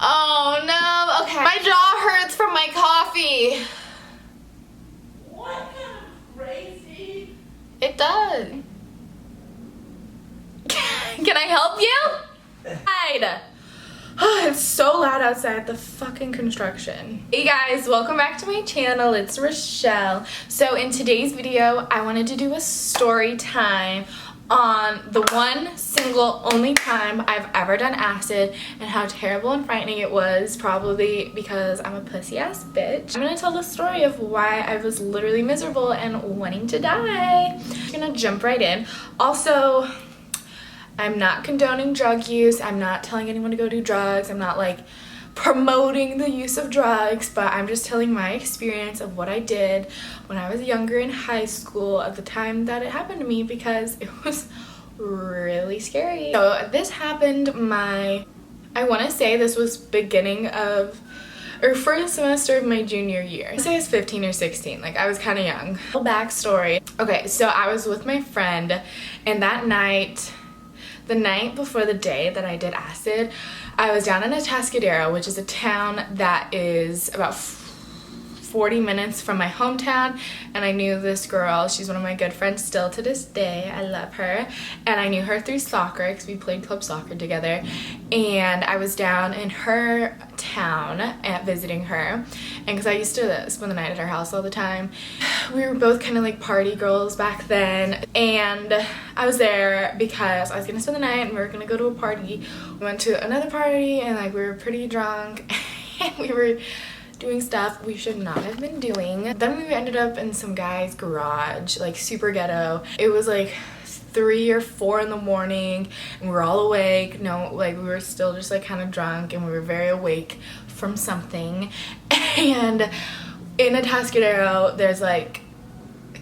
Oh no, okay. My jaw hurts from my coffee. What kind of crazy? It does. Can I help you? Hide. It's so loud outside the fucking construction. Hey guys, welcome back to my channel. It's Richelle. So in today's video, I wanted to do a story time on the one single only time I've ever done acid and how terrible and frightening it was, probably because I'm a pussy ass bitch. I'm gonna tell the story of why I was literally miserable and wanting to die. I'm gonna jump right in. Also, I'm not condoning drug use. I'm not telling anyone to go do drugs. I'm not like promoting the use of drugs, but I'm just telling my experience of what I did when I was younger in high school at the time that it happened to me, because it was really scary. So this happened I want to say this was beginning of or first semester of my junior year. I say it's 15 or 16, like I was kind of young. Full backstory. Okay, so I was with my friend, and that night, the night before the day that I did acid, I was down in Atascadero, which is a town that is about 40 minutes from my hometown, and I knew this girl. She's one of my good friends still to this day. I love her, and I knew her through soccer because we played club soccer together, and I was down in her town at visiting her, and because I used to spend the night at her house all the time. We were both kind of like party girls back then, and I was there because I was gonna spend the night and we were gonna go to a party. We went to another party and like we were pretty drunk and we were doing stuff we should not have been doing. Then we ended up in some guy's garage, like super ghetto. It was like 3 or 4 in the morning and we were all awake. No, like we were still just like kind of drunk and we were very awake from something. And in Atascadero, there's like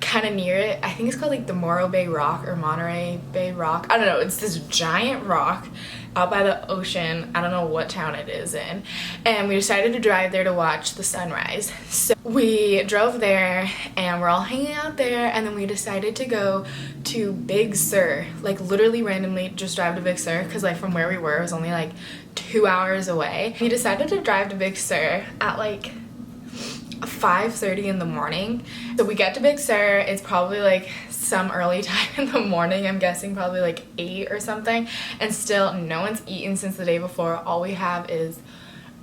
kind of near it, I think it's called like the Morro Bay Rock or Monterey Bay Rock. I don't know, it's this giant rock out by the ocean. I don't know what town it is in. And we decided to drive there to watch the sunrise. So we drove there and we're all hanging out there, and then we decided to go to Big Sur, like literally randomly just drive to Big Sur, because like from where we were it was only like 2 hours away. We decided to drive to Big Sur at like 5:30 in the morning. So we get to Big Sur, it's probably like some early time in the morning, I'm guessing probably like 8 or something, and still no one's eaten since the day before. All we have is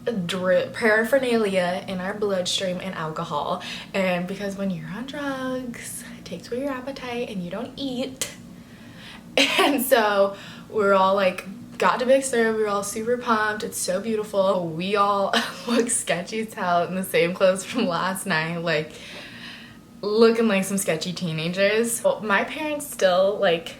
paraphernalia in our bloodstream and alcohol, and because when you're on drugs it takes away your appetite and you don't eat. And so we're all like got to Big Sur, we were all super pumped, it's so beautiful. We all look sketchy as hell in the same clothes from last night, like looking like some sketchy teenagers. Well, my parents still like,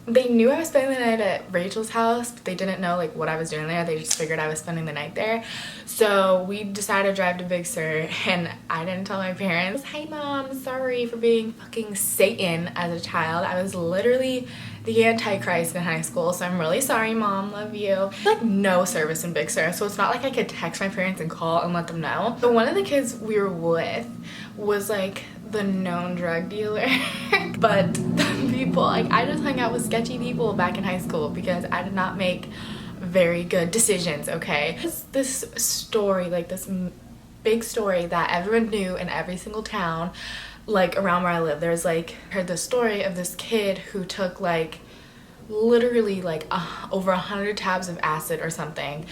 they knew I was spending the night at Rachel's house, but they didn't know like what I was doing there. They just figured I was spending the night there. So we decided to drive to Big Sur, and I didn't tell my parents. Hey mom, sorry for being fucking Satan as a child. I was literally the Antichrist in high school, so I'm really sorry mom, love you. Like no service in Big Sur, so it's not like I could text my parents and call and let them know. But one of the kids we were with was like the known drug dealer. But the people, like I just hung out with sketchy people back in high school because I did not make very good decisions, okay? This story, like this big story that everyone knew in every single town like around where I live. There's like, heard the story of this kid who took like literally like over 100 tabs of acid or something.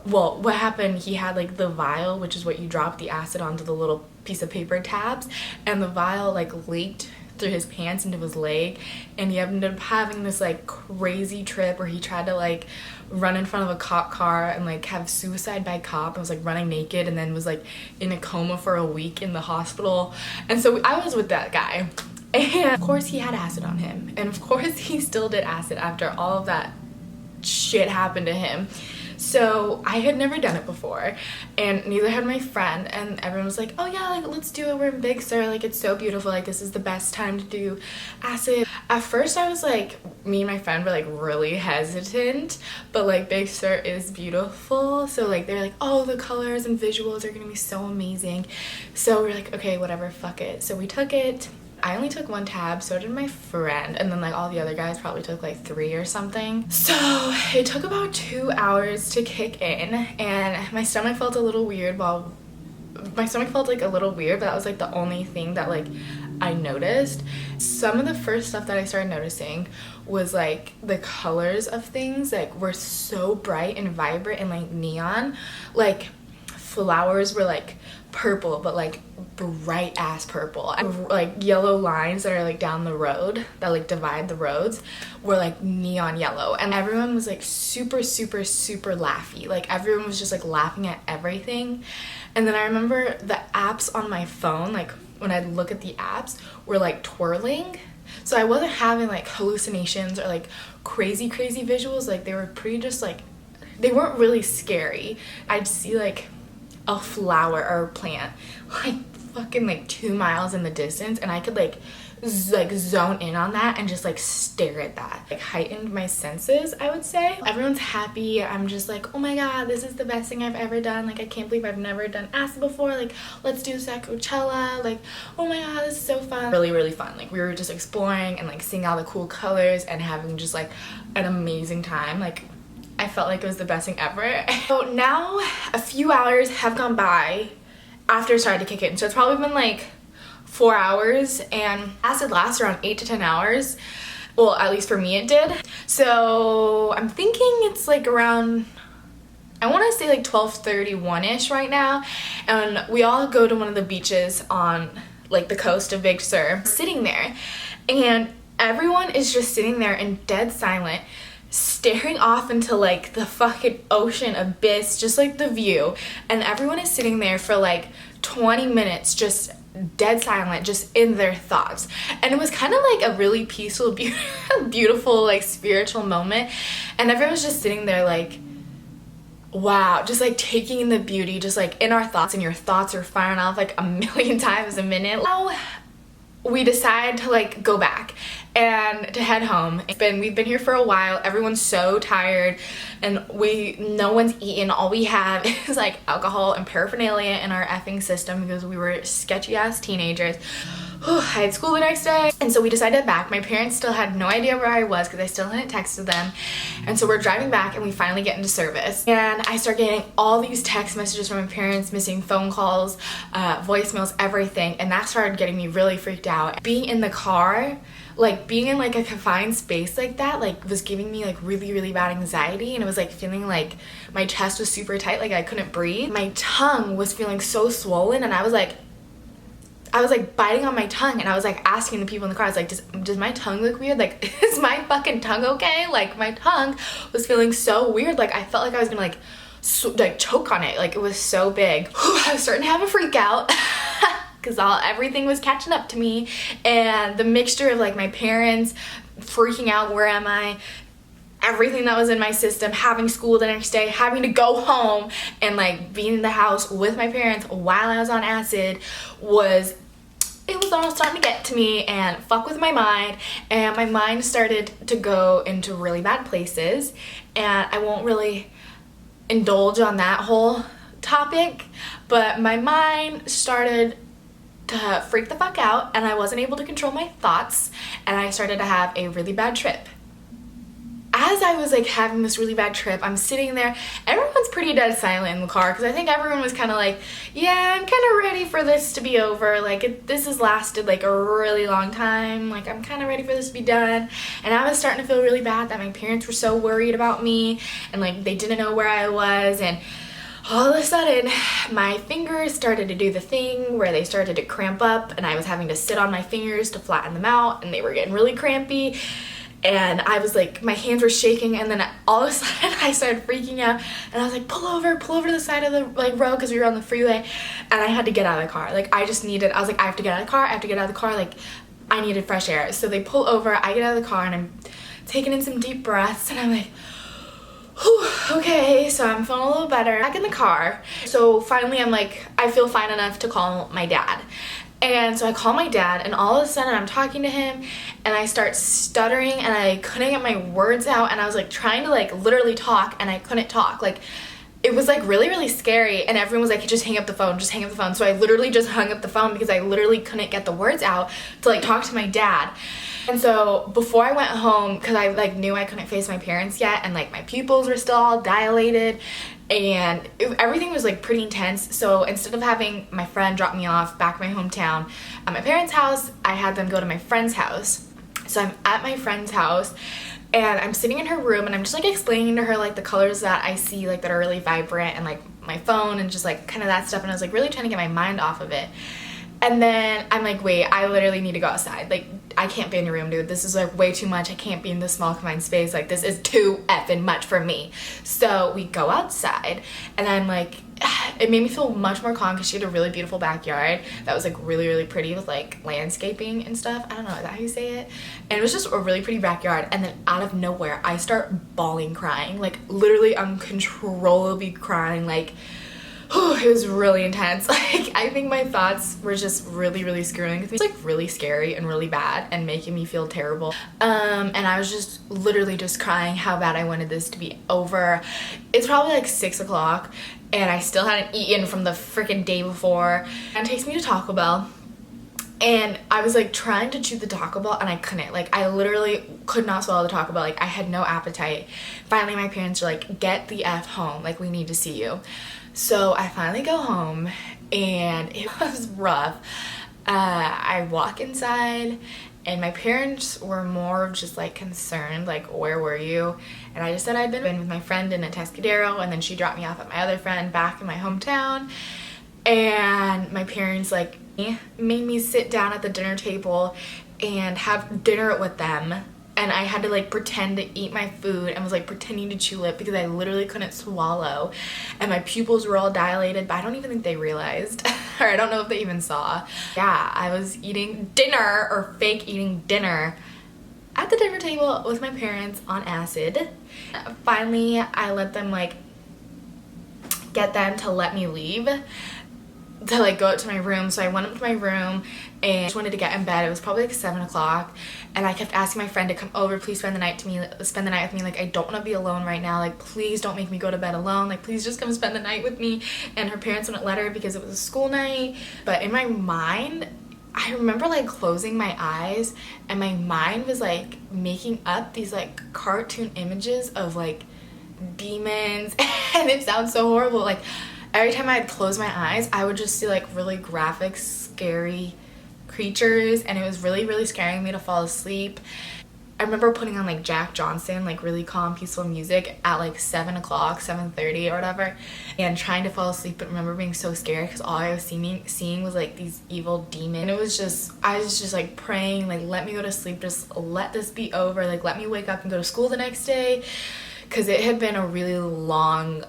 Well, what happened, he had like the vial, which is what you drop the acid onto, the little piece of paper tabs, and the vial like leaked through his pants into his leg, and he ended up having this like crazy trip where he tried to like run in front of a cop car and like have suicide by cop, and was like running naked, and then was like in a coma for a week in the hospital. And so I was with that guy, and of course he had acid on him, and of course he still did acid after all of that shit happened to him. So I had never done it before, and neither had my friend, and everyone was like, oh yeah, like let's do it, we're in Big Sur, like it's so beautiful, like this is the best time to do acid. At first I was like, me and my friend were like really hesitant, but like Big Sur is beautiful, so like they're like, oh, the colors and visuals are gonna be so amazing. So we're like, okay, whatever, fuck it. So we took it, I only took 1 tab, so did my friend, and then like all the other guys probably took like 3 or something. So it took about 2 hours to kick in, and my stomach felt a little weird but that was like the only thing that like I noticed. Some of the first stuff that I started noticing was like the colors of things like were so bright and vibrant and like neon. Like flowers were like purple, but like bright ass purple. Like yellow lines that are like down the road that like divide the roads were like neon yellow, and everyone was like super laughy. Like everyone was just like laughing at everything. And then I remember the apps on my phone, like when I'd look at the apps, were like twirling. So I wasn't having like hallucinations or like crazy visuals. Like they were pretty just like, they weren't really scary. I'd see like a flower or a plant like fucking like 2 miles in the distance, and I could like zone in on that and just like stare at that. Like heightened my senses, I would say. Everyone's happy. I'm just like, oh my god, this is the best thing I've ever done. Like I can't believe I've never done acid before. Like let's do this at Coachella. Like oh my god, this is so fun. Really fun. Like we were just exploring and like seeing all the cool colors and having just like an amazing time. Like I felt like it was the best thing ever. So now a few hours have gone by after it started to kick in. So it's probably been like 4 hours, and acid lasts around 8 to 10 hours. Well, at least for me it did. So I'm thinking it's like around, I want to say like 12:31ish right now. And we all go to one of the beaches on like the coast of Big Sur, sitting there, and everyone is just sitting there in dead silent, staring off into like the fucking ocean abyss, just like the view. And everyone is sitting there for like 20 minutes just dead silent, just in their thoughts. And it was kind of like a really peaceful, beautiful like spiritual moment. And everyone's just sitting there like, wow, just like taking in the beauty, just like in our thoughts, and your thoughts are firing off like a million times a minute. Now we decide to like go back and to head home. We've been here for a while. Everyone's so tired, and no one's eaten. All we have is like alcohol and paraphernalia in our effing system because we were sketchy ass teenagers. I had school the next day, and so we decided to head back. My parents still had no idea where I was because I still hadn't texted them. And so we're driving back, and we finally get into service. And I start getting all these text messages from my parents, missing phone calls, voicemails, everything. And that started getting me really freaked out. Being in the car, like being in like a confined space like that, like was giving me like really bad anxiety. And it was like feeling like my chest was super tight, like I couldn't breathe. My tongue was feeling so swollen, and I was like biting on my tongue, and I was like asking the people in the car, I was like, does my tongue look weird? Like, is my fucking tongue okay? Like my tongue was feeling so weird. Like I felt like I was gonna like choke on it. Like it was so big. I was starting to have a freak out because everything was catching up to me, and the mixture of like my parents freaking out, where am I, everything that was in my system, having school the next day, having to go home, and like being in the house with my parents while I was on acid it was all starting to get to me and fuck with my mind. And my mind started to go into really bad places, and I won't really indulge on that whole topic, but my mind started to freak the fuck out, and I wasn't able to control my thoughts, and I started to have a really bad trip. As I was like having this really bad trip, I'm sitting there, everyone's pretty dead silent in the car because I think everyone was kind of like, yeah, I'm kind of ready for this to be over. Like this has lasted like a really long time. Like I'm kind of ready for this to be done. And I was starting to feel really bad that my parents were so worried about me, and like they didn't know where I was. And all of a sudden my fingers started to do the thing where they started to cramp up, and I was having to sit on my fingers to flatten them out, and they were getting really crampy. And I was like, my hands were shaking, and then all of a sudden I started freaking out, and I was like, pull over to the side of the like road because we were on the freeway, and I had to get out of the car. Like I was like, I have to get out of the car, like I needed fresh air. So they pull over, I get out of the car, and I'm taking in some deep breaths, and I'm like, whew, okay, so I'm feeling a little better. Back in the car. So finally I'm like, I feel fine enough to call my dad. And so I call my dad, and all of a sudden I'm talking to him, and I start stuttering, and I couldn't get my words out, and I was like trying to like literally talk, and I couldn't talk. Like it was like really scary, and everyone was like, just hang up the phone, just hang up the phone. So I literally just hung up the phone because I literally couldn't get the words out to like talk to my dad. And so before I went home, because I like knew I couldn't face my parents yet, and like my pupils were still all dilated, and everything was like pretty intense. So instead of having my friend drop me off back in my hometown at my parents' house, I had them go to my friend's house. So I'm at my friend's house, and I'm sitting in her room, and I'm just like explaining to her like the colors that I see like that are really vibrant, and like my phone and just like kind of that stuff. And I was like really trying to get my mind off of it. And then I'm like, wait, I literally need to go outside. Like, I can't be in your room, dude. This is like way too much. I can't be in this small confined space. Like, this is too effing much for me. So we go outside, and I'm like, it made me feel much more calm because she had a really beautiful backyard that was like really pretty with like landscaping and stuff. I don't know, is that how you say it? And it was just a really pretty backyard. And then out of nowhere, I start bawling, crying, like literally uncontrollably crying. Like, it was really intense. Like, I think my thoughts were just really screwing with me. It's like really scary and really bad and making me feel terrible. And I was just literally just crying how bad I wanted this to be over. It's probably like 6 o'clock, and I still hadn't eaten from the freaking day before. And it takes me to Taco Bell, and I was like trying to chew the Taco Bell, and I couldn't. Like, I literally could not swallow the Taco Bell. Like, I had no appetite. Finally, my parents were like, get the F home. Like, we need to see you. So I finally go home, and it was rough. I walk inside, and my parents were more just like concerned, like, where were you? And I just said I'd been with my friend in Atascadero, and then she dropped me off at my other friend back in my hometown. And my parents like made me sit down at the dinner table and have dinner with them. And I had to like pretend to eat my food and was like pretending to chew it because I literally couldn't swallow, and my pupils were all dilated, but I don't even think they realized or I don't know if they even saw. Yeah, I was eating dinner, or fake eating dinner, at the dinner table with my parents on acid. Finally, I let them like get them to let me leave to like go up to my room. So I went up to my room and just wanted to get in bed. It was probably like 7 o'clock, and I kept asking my friend to come over, please spend the night with me. Like, I don't want to be alone right now. Like, please don't make me go to bed alone. Like, please just come spend the night with me. And her parents wouldn't let her because it was a school night. But in my mind, I remember like closing my eyes, and my mind was like making up these like cartoon images of like demons and it sounds so horrible. Like, every time I'd close my eyes, I would just see like really graphic, scary creatures, and it was really scaring me to fall asleep. I remember putting on like Jack Johnson, like really calm, peaceful music at like 7 o'clock, 7:30 or whatever, and trying to fall asleep, but remember being so scared because all I was seeing was like these evil demons. And it was just, I was just like praying, like, let me go to sleep, just let this be over, like let me wake up and go to school the next day. Because it had been a really long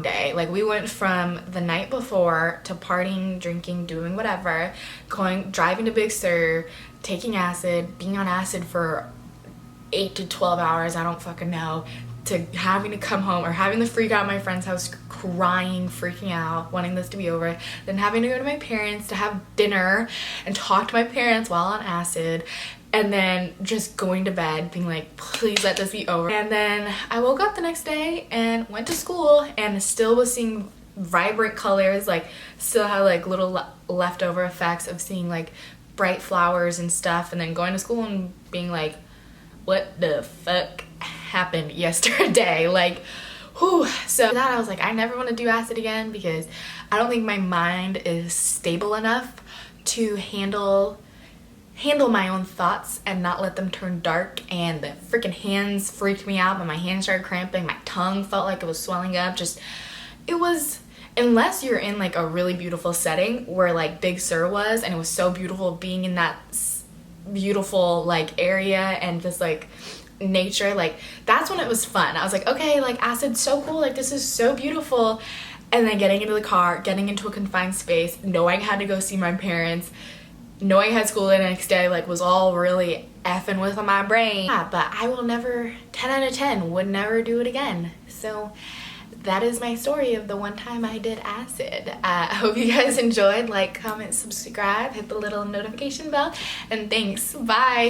day. Like, we went from the night before to partying, drinking, doing whatever, driving to Big Sur, taking acid, being on acid for 8 to 12 hours, I don't fucking know, to having to come home, or having to freak out at my friend's house, crying, freaking out, wanting this to be over, then having to go to my parents to have dinner and talk to my parents while on acid, and then just going to bed being like, please let this be over. And then I woke up the next day and went to school, and still was seeing vibrant colors, like still had like little leftover effects of seeing like bright flowers and stuff, and then going to school and being like, what the fuck happened yesterday? Like, whew. So that I was like, I never want to do acid again, because I don't think my mind is stable enough to handle my own thoughts and not let them turn dark. And the freaking hands freaked me out, but my hands started cramping, my tongue felt like it was swelling up. Just, it was, unless you're in like a really beautiful setting where like Big Sur was, and it was so beautiful being in that beautiful like area and just like nature, like that's when it was fun. I was like, okay, like acid's so cool, like this is so beautiful. And then getting into the car, getting into a confined space, knowing I had to go see my parents, knowing I had school the next day, like was all really effing with my brain. Yeah, but I will never, 10 out of 10, would never do it again. So that is my story of the one time I did acid. I hope you guys enjoyed. Like, comment, subscribe, hit the little notification bell, and thanks. Bye.